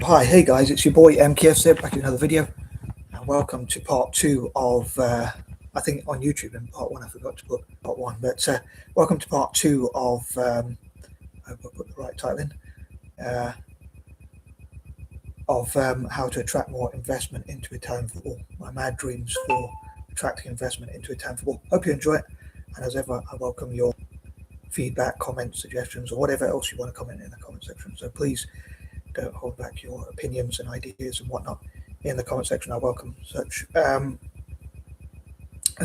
Hi, hey guys, it's your boy MKF back in another video, and welcome to part 2 of, I think on YouTube in part 1, I forgot to put part 1, but welcome to part 2 of, I hope I put the right title in, of how to attract more investment into retirement football, my mad dreams for attracting investment into retirement football. Hope you enjoy it, and as ever, I welcome your feedback, comments, suggestions, or whatever else you want to comment in the comment section. So please don't hold back your opinions and ideas and whatnot in the comment section. I welcome such. And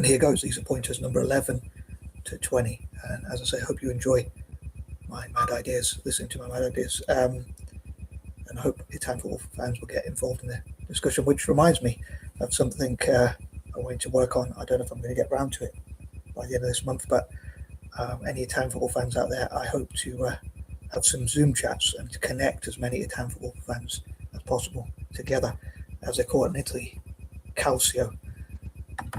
here goes. These are pointers number 11 to 20. And as I say, I hope you enjoy my mad ideas, listening to my mad ideas. And I hope Italian football fans will get involved in the discussion, which reminds me of something I wanted to work on. I don't know if I'm going to get around to it by the end of this month, but any Italian football fans out there, I hope to have some Zoom chats and to connect as many Italian football fans as possible together, as they call it in Italy, Calcio.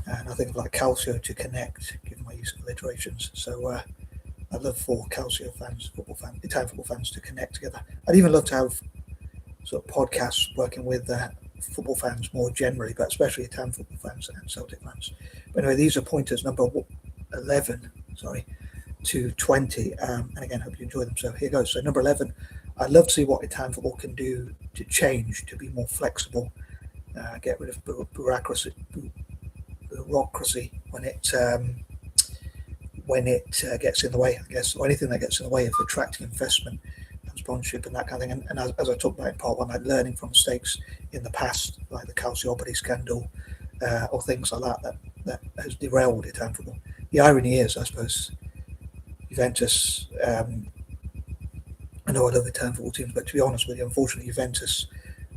And I think of like Calcio to connect, given my use of alliterations. So I'd love for Calcio fans, Italian football fans to connect together. I'd even love to have sort of podcasts working with football fans more generally, but especially Italian football fans and Celtic fans. But anyway, these are pointers number 11, to 20, and again, hope you enjoy them. So here goes. So number 11, I'd love to see what Italian football can do to change, to be more flexible, get rid of bureaucracy when it gets in the way, I guess, or anything that gets in the way of attracting investment and sponsorship and that kind of thing. And as I talked about in part 1, like learning from mistakes in the past, like the Calcio scandal, or things like that has derailed Italian football. The irony is, I suppose, Juventus, I know I love Italian football teams, but to be honest with you, unfortunately, Juventus,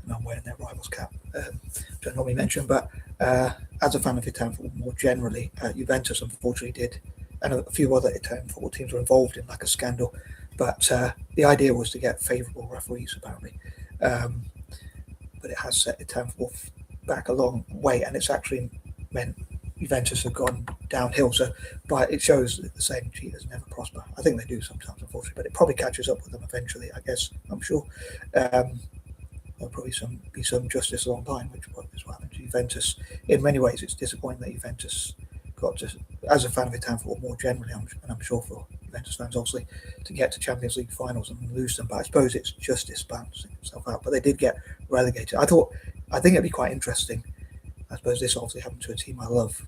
and I'm wearing their rivals cap, which I normally mention, but as a fan of Italian football more generally, Juventus unfortunately did, and a few other Italian football teams were involved in like a scandal, but the idea was to get favourable referees apparently, but it has set Italian football back a long way, and it's actually meant Juventus have gone downhill. So, but it shows that the same cheaters never prosper. I think they do sometimes, unfortunately, but it probably catches up with them eventually, I guess. I'm sure there'll probably be some justice along the line, which is what happened to Juventus. In many ways, it's disappointing that Juventus got to, as a fan of Italian football more generally, and I'm sure for Juventus fans, obviously, to get to Champions League finals and lose them. But I suppose it's justice balancing itself out. But they did get relegated. I think it'd be quite interesting. I suppose this obviously happened to a team I love,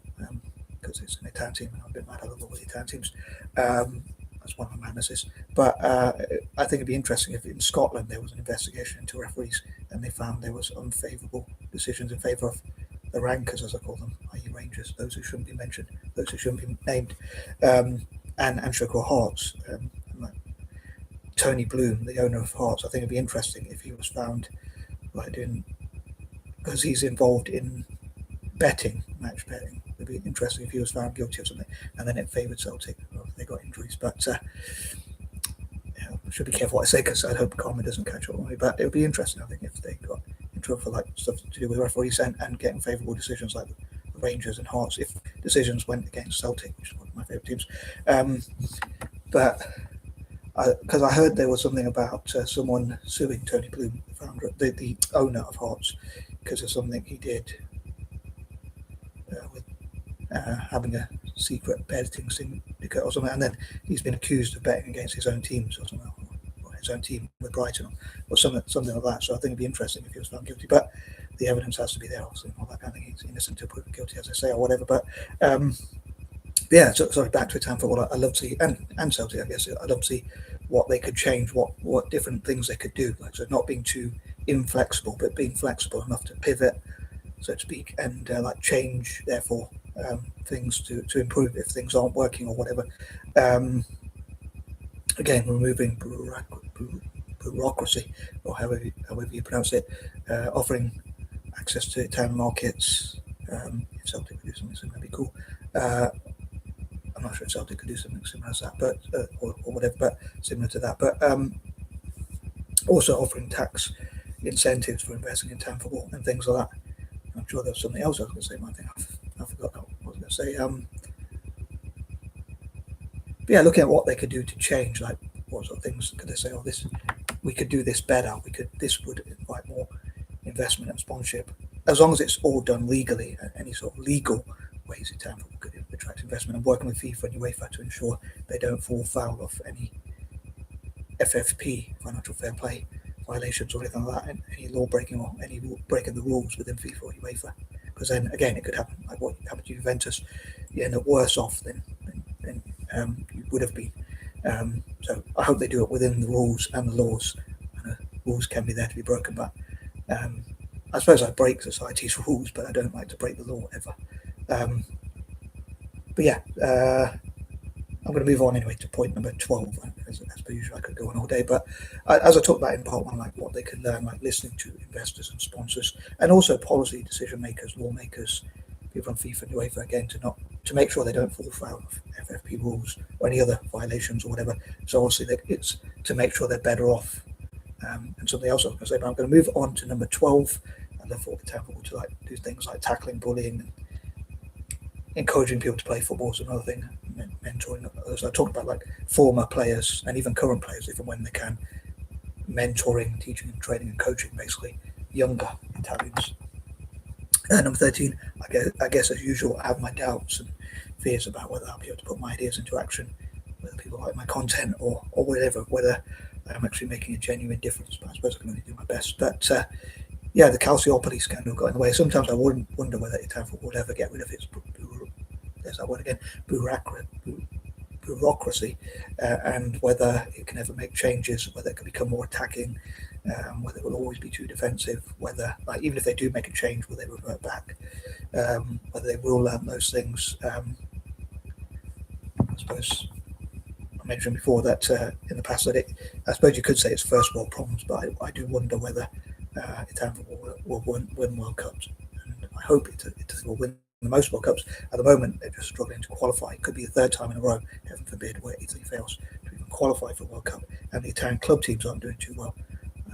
because it's an Italian team and I'm a bit mad. I love all the Italian teams. That's one of my madnesses. But I think it'd be interesting if in Scotland there was an investigation into referees and they found there was unfavourable decisions in favour of the rankers, as I call them, i.e. Rangers, those who shouldn't be mentioned, those who shouldn't be named, and Sugar Hearts. Like Tony Bloom, the owner of Hearts, I think it'd be interesting if he was found like doing, because he's involved in match betting. It'd be interesting if he was found guilty of something and then it favoured Celtic. Well, they got injuries, but I should be careful what I say because I hope karma doesn't catch up on me. But it would be interesting, I think, if they got in trouble for like stuff to do with referees and getting favourable decisions like the Rangers and Hearts, if decisions went against Celtic, which is one of my favourite teams. But because I heard there was something about someone suing Tony Bloom, the founder, the owner of Hearts, because of something he did with having a secret betting syndicate or something, and then he's been accused of betting against his own teams or something, or his own team with Brighton or something like that. So I think it'd be interesting if he was found guilty, but the evidence has to be there, obviously, and all that kind of thing. He's innocent until proven guilty, as I say, or whatever. But yeah, so sorry, back to Italian football. I love to see, and Celtic, I guess, I'd love to see what they could change, what different things they could do. Like, so not being too inflexible, but being flexible enough to pivot, so to speak, and like change, therefore, things to improve if things aren't working or whatever. Again, removing bureaucracy, or however you pronounce it, offering access to Italian markets. If Celtic could do something similar, that'd be cool. I'm not sure if Celtic could do something similar as that, but or whatever, but similar to that. But also offering tax incentives for investing in Italian football and things like that. I'm sure there was something else I was going to say, but I think I forgot what I was going to say. But yeah, looking at what they could do to change, like what sort of things could they say? Oh, this we could do this better. This would invite more investment and sponsorship, as long as it's all done legally. Any sort of legal ways in town could attract investment, and working with FIFA and UEFA to ensure they don't fall foul of any FFP, financial fair play violations or anything like that, any law breaking or any breaking the rules within FIFA or UEFA. Because then again, it could happen like what happened to Juventus. You end up worse off than you would have been. So I hope they do it within the rules and the laws. Rules can be there to be broken, but I suppose I break society's rules, but I don't like to break the law ever. But yeah, I'm going to move on anyway to point number 12. As per usual, I could go on all day, but as I talked about in part one, like what they can learn, like listening to investors and sponsors, and also policy decision makers, lawmakers, people from FIFA and UEFA, again, to make sure they don't fall foul of FFP rules or any other violations or whatever. So obviously it's to make sure they're better off. And something else I was going to say, but I'm going to move on to number 12, and therefore the temple to like do things like tackling bullying and encouraging people to play football is another thing, mentoring others. I talked about like former players and even current players, if and when they can, mentoring, teaching and training and coaching basically younger Italians. Number 13, I guess as usual, I have my doubts and fears about whether I'll be able to put my ideas into action, whether people like my content or whatever, whether I'm actually making a genuine difference. But I suppose I can only do my best. But yeah, the Calcio scandal got in the way. Sometimes I wouldn't wonder whether Italian football would ever get rid of its there's that word again, bureaucracy, and whether it can ever make changes, whether it can become more attacking, whether it will always be too defensive, whether, like, even if they do make a change, will they revert back, whether they will learn those things. I suppose I mentioned before that in the past that I suppose you could say it's first world problems, but I do wonder whether Italian football will win World Cups, and I hope it will win the most World Cups. At the moment, they're just struggling to qualify. It could be the third time in a row, heaven forbid, where Italy fails to even qualify for World Cup, and the Italian club teams aren't doing too well.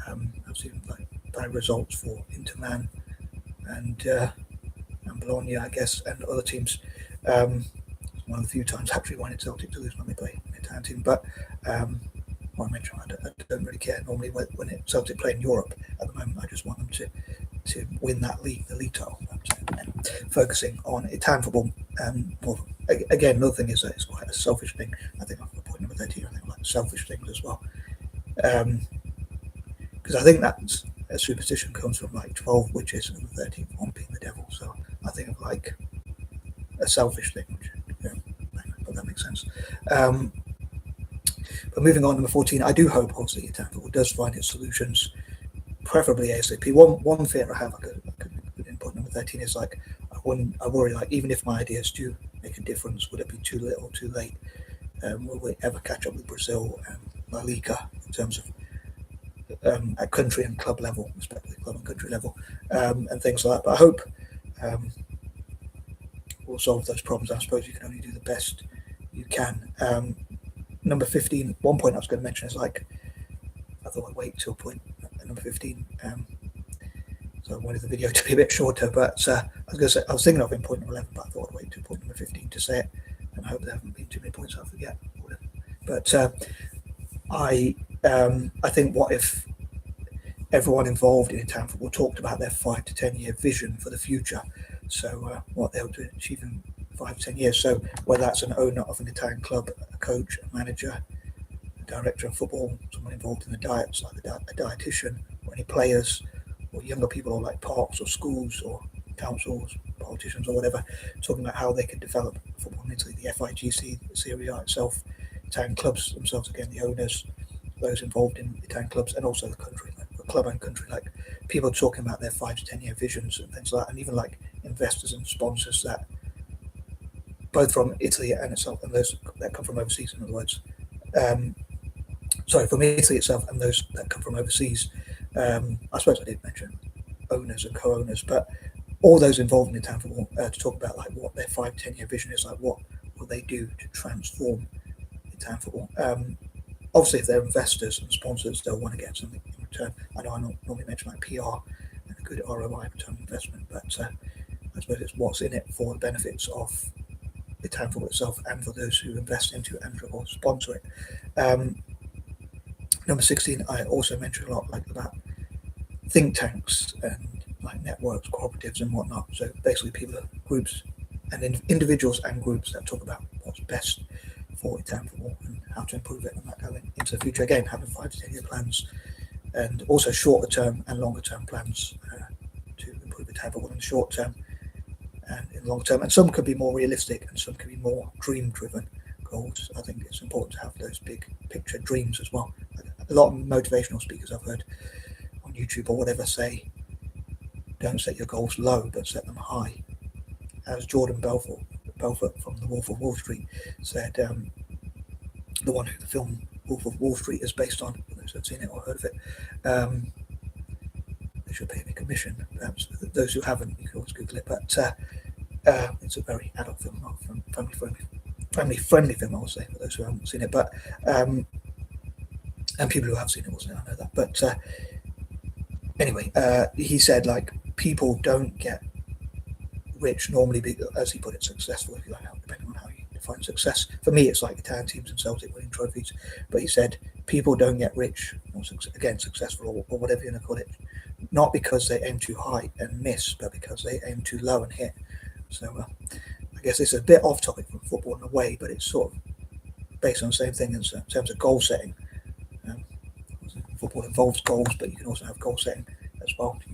I've seen like bad results for Inter Milan and Bologna, I guess, and other teams. One of the few times actually wanted Celtic to lose when they play an Italian team, but well, I mentioned I don't really care normally when Celtic play in Europe. At the moment, I just want them to win that league, the league title. Focusing on Italian football. Well, again, another thing is that it's quite a selfish thing. I think I've got point number 13. I think I like selfish things as well, because I think that's a superstition comes from like 12 witches and the 13th one being the devil. So I think of like a selfish thing, which but that makes sense. But moving on, number 14, I do hope obviously Italian football does find its solutions, preferably ASAP. One fear I have, I could put in point number 13 is like I worry like even if my ideas do make a difference, would it be too little, too late? Will we ever catch up with Brazil and La Liga in terms of at country and club level, respectively, club and country level, and things like that? But I hope we'll solve those problems. I suppose you can only do the best you can. Number 15, one point I was going to mention is like, I thought I'd wait till point number 15. So I wanted the video to be a bit shorter, but I was thinking of in point number 11, but I thought I'd wait till point number 15 to say it, and I hope there haven't been too many points I forget. But I think, what if everyone involved in Italian football talked about their 5 to 10 year vision for the future? So what they'll do achieve in 5 to 10 years. So whether that's an owner of an Italian club, a coach, a manager, a director of football, someone involved in the diets, like a dietitian, or any players, or younger people, or like parks or schools or councils, politicians or whatever, talking about how they can develop football in Italy, the FIGC, the Serie A itself, Italian clubs themselves, again, the owners, those involved in Italian clubs, and also the country, like the club and country, like people talking about their 5 to 10 year visions and things like that, and even like investors and sponsors that both from Italy and itself, and those that come from overseas, in other words. From Italy itself and those that come from overseas. I suppose I did mention owners and co-owners, but all those involved in Italian football to talk about like what their 5 to 10 year vision is, like what will they do to transform Italian football. Obviously, if they're investors and sponsors, they'll want to get something in return. I know I normally mention like PR and a good ROI, return on investment, but I suppose it's what's in it for the benefits of Italian football itself and for those who invest into it and or sponsor it. Number 16, I also mentioned a lot like about think tanks and like networks, cooperatives and whatnot. So basically people, groups and individuals and groups that talk about what's best for Italian football and how to improve it and that kind of thing into the future. Again, having 5 to 10 year plans and also shorter term and longer term plans to improve Italian football in the short term and in the long term. And some could be more realistic and some could be more dream driven goals. I think it's important to have those big picture dreams as well. A lot of motivational speakers I've heard on YouTube or whatever say, don't set your goals low, but set them high. As Jordan Belfort from The Wolf of Wall Street said, the one who the film Wolf of Wall Street is based on, for those who have seen it or heard of it, they should pay me commission. Perhaps those who haven't, you can always Google it. But it's a very adult film, not family friendly film, I would say, for those who haven't seen it. But and people who have seen it will say, I know that. But anyway, he said like people don't get rich normally, as he put it, successful, if you like, depending on how you define success. For me, it's like Italian teams and Celtic winning trophies. But he said people don't get rich, or again, successful, or whatever you're going to call it, not because they aim too high and miss, but because they aim too low and hit. So I guess it's a bit off topic from football in a way, but it's sort of based on the same thing in terms of goal setting. Football involves goals, but you can also have goal setting as well, to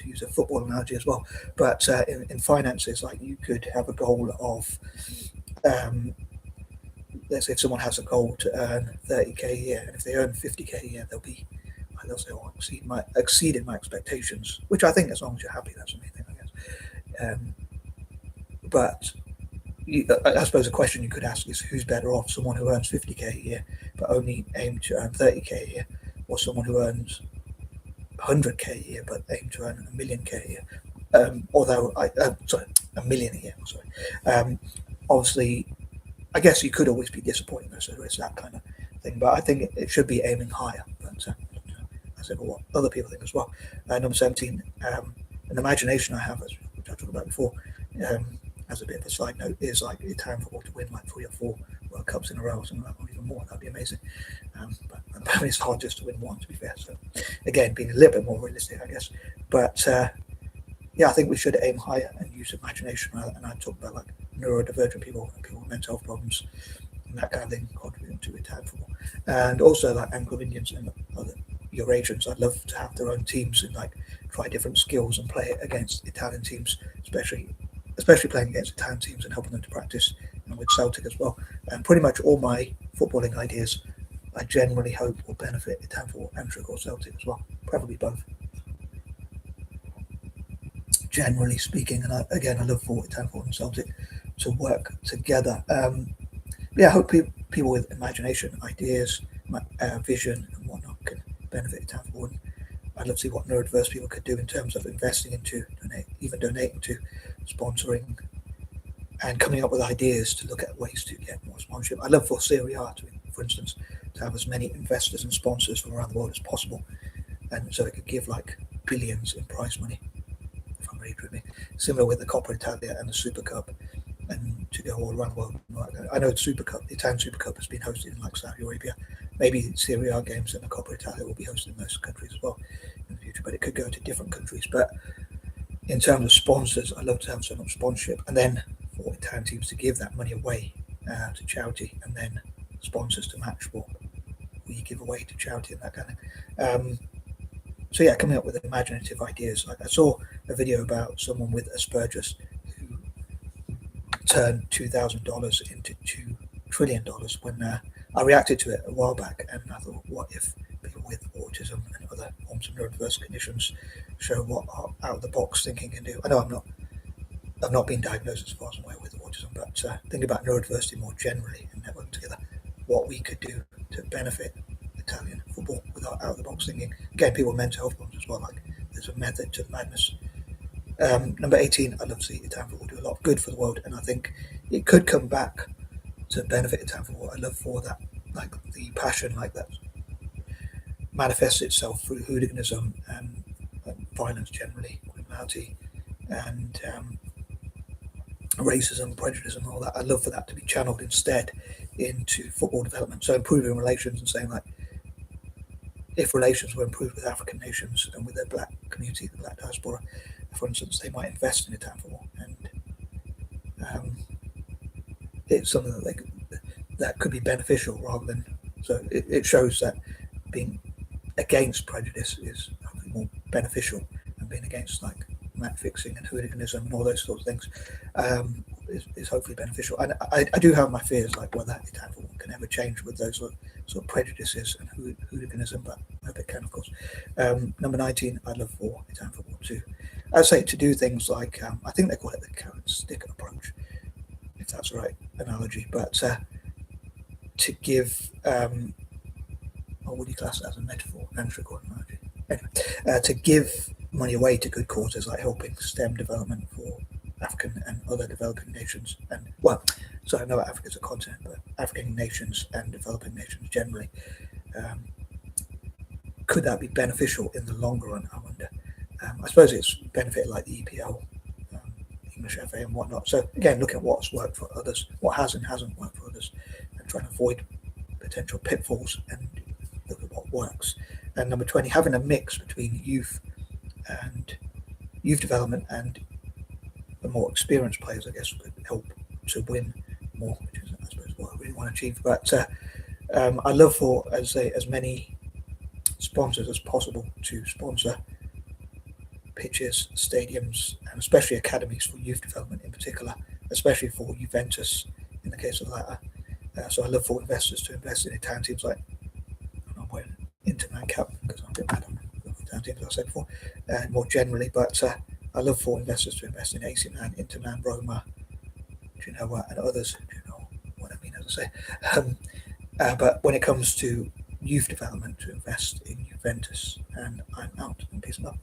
use a football analogy as well. But in finances, like you could have a goal of, let's say if someone has a goal to earn 30k a year, and if they earn 50k a year, they'll say, oh, exceeded my expectations, which I think as long as you're happy, that's the main thing, I guess. But I suppose a question you could ask is who's better off, someone who earns 50k a year but only aim to earn 30k a year, or someone who earns 100k a year but aim to earn 1,000,000k a year? A million a year. Obviously, I guess you could always be disappointed, so there is that kind of thing. But I think it should be aiming higher. But I said, what other people think as well. Number 17, an imagination I have, which I talked about before, as a bit of a side note, is like Italian football to win like 3 or 4 World Cups in a row or something like that, or even more. That'd be amazing. But it's hard just to win one, to be fair. So again, being a little bit more realistic, I guess. But yeah, I think we should aim higher and use imagination rather. And I talk about like neurodivergent people and people with mental health problems and that kind of thing contributing to Italian football. And also like Anglo-Indians and other Eurasians, I'd love to have their own teams and like try different skills and play against Italian teams, especially playing against Italian teams and helping them to practice, and with Celtic as well. And pretty much all my footballing ideas, I generally hope will benefit Italian football and or Celtic as well, preferably both. Generally speaking, and I love for Italian football and Celtic to work together. Yeah, I hope people with imagination, ideas, vision, and whatnot can benefit Italian football. I'd love to see what neurodiverse people could do in terms of investing into, donating to, sponsoring, and coming up with ideas to look at ways to get more sponsorship. I'd love for Serie A, for instance, to have as many investors and sponsors from around the world as possible, and so it could give like billions in prize money, if I'm really dreaming. Similar with the Coppa Italia and the Super Cup, and to go all around the world. I know the Italian Super Cup has been hosted in like Saudi Arabia. Maybe Serie A games and the Coppa Italia will be hosted in those countries as well in the future, but it could go to different countries. But in terms of sponsors, I'd love to have so much sponsorship, and then for Italian teams to give that money away to charity, and then sponsors to match what we give away to charity and that kind of thing. So yeah, coming up with imaginative ideas. Like I saw a video about someone with Asperger's who turned $2,000 into $2 trillion when I reacted to it a while back, and I thought, what if people with autism and other forms of neurodiverse conditions show what our out-of-the-box thinking can do? I know I've not been diagnosed as far as I'm aware with autism, but thinking about neurodiversity more generally and networking together, what we could do to benefit Italian football with our out-of-the-box thinking. Again, people with mental health problems as well, like there's a method to the madness. Number 18, I'd love to see Italian football do a lot of good for the world, and I think it could come back to benefit Italian football. I'd love for that, like the passion like that manifests itself through hooliganism and violence generally, criminality, and racism, prejudice, and all that. I'd love for that to be channeled instead into football development. So improving relations and saying like, if relations were improved with African nations and with their black community, the black diaspora, for instance, they might invest in Italian football, and it's something that could be beneficial rather than. So it shows that being against prejudice is hopefully more beneficial, and being against like match fixing and hooliganism and all those sorts of things is hopefully beneficial. And I do have my fears like whether Italian football can ever change with those sort of prejudices and hooliganism, but I hope it can, of course. Number 19, I'd love for Italian football to, I'd say, to do things like I think they call it the carrot and stick approach, if that's the right analogy, but to give or would you class it as a metaphor, an analogy? Anyway, to give money away to good causes like helping STEM development for African and other developing nations, and well, so I know Africa's a continent, but African nations and developing nations generally. Could that be beneficial in the longer run? I wonder. I suppose it's benefit like the EPL, English FA, and whatnot. So again, look at what's worked for others, what has and hasn't worked for others, and try to avoid potential pitfalls and look at what works. And number 20, having a mix between youth development and the more experienced players, I guess, could help to win more, which is, I suppose, what I really want to achieve. But I love for, as many sponsors as possible to sponsor pitches, stadiums, and especially academies for youth development in particular, especially for Juventus in the case of the latter. So I love for investors to invest in Italian teams like, I'm wearing Inter-Man cap because I'm a bit mad on Italian teams, as I said before, more generally, but I love for investors to invest in AC Milan, Inter-Man, Roma, Genoa, and others. You know what I mean, as I say. But when it comes to youth development, to invest in Juventus, and I'm out. And peace and love.